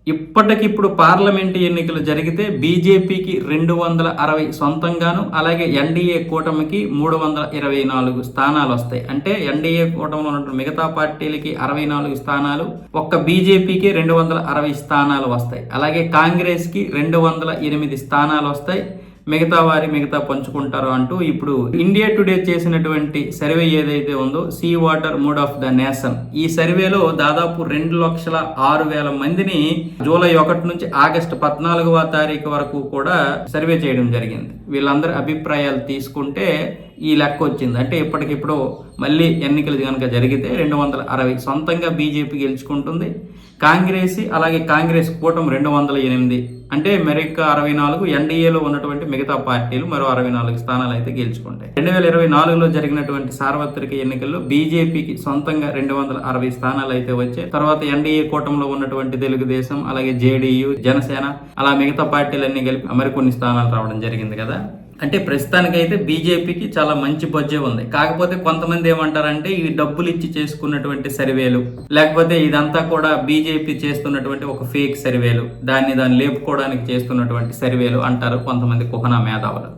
ఇప్పటికిప్పుడు పార్లమెంటు ఎన్నికలు జరిగితే బీజేపీకి 260 సొంతంగాను, అలాగే ఎన్డీఏ కూటమికి 324 స్థానాలు వస్తాయి. అంటే ఎన్డీఏ కూటమిలో ఉన్నటువంటి మిగతా పార్టీలకి 64 స్థానాలు, ఒక్క బీజేపీకి 260 స్థానాలు వస్తాయి. అలాగే కాంగ్రెస్కి 208 స్థానాలు వస్తాయి. మిగతా పంచుకుంటారు అంటూ ఇప్పుడు ఇండియా టుడే చేసినటువంటి సర్వే ఏదైతే ఉందో C voter mood of the nation, ఈ సర్వేలో దాదాపు 2,06,000 మందిని జూలై 1 నుంచి ఆగస్టు 14వ తారీఖు వరకు కూడా సర్వే చేయడం జరిగింది. వీళ్ళందరి అభిప్రాయాలు తీసుకుంటే ఈ లెక్క వచ్చింది. అంటే ఇప్పటికిప్పుడు మళ్ళీ ఎన్నికలు కనుక జరిగితే 260 సొంతంగా బీజేపీ గెలుచుకుంటుంది. కాంగ్రెస్ కూటమి 208, అంటే మరొక 64 ఎన్డీఏలో ఉన్నటువంటి మిగతా పార్టీలు మరో 64 స్థానాలు అయితే గెలుచుకుంటాయి. 2024లో జరిగినటువంటి సార్వత్రిక ఎన్నికల్లో బీజేపీకి సొంతంగా 260 స్థానాలు అయితే వచ్చాయి. తర్వాత ఎన్డీఏ కూటమిలో ఉన్నటువంటి తెలుగుదేశం, అలాగే జేడీయూ, జనసేన, అలా మిగతా పార్టీలన్నీ కలిపి మరికొన్ని స్థానాలు రావడం జరిగింది కదా. అంటే ప్రస్తుతానికైతే బీజేపీకి చాలా మంచి బొజ్జే ఉంది. కాకపోతే కొంతమంది ఏమంటారంటే ఈ డబ్బులు ఇచ్చి చేసుకున్నటువంటి సర్వేలు, లేకపోతే ఇదంతా కూడా బీజేపీ చేస్తున్నటువంటి ఒక ఫేక్ సర్వేలు, దాన్ని లేపుకోవడానికి చేస్తున్నటువంటి సర్వేలు అంటారు కొంతమంది కుహనా మేధావులు.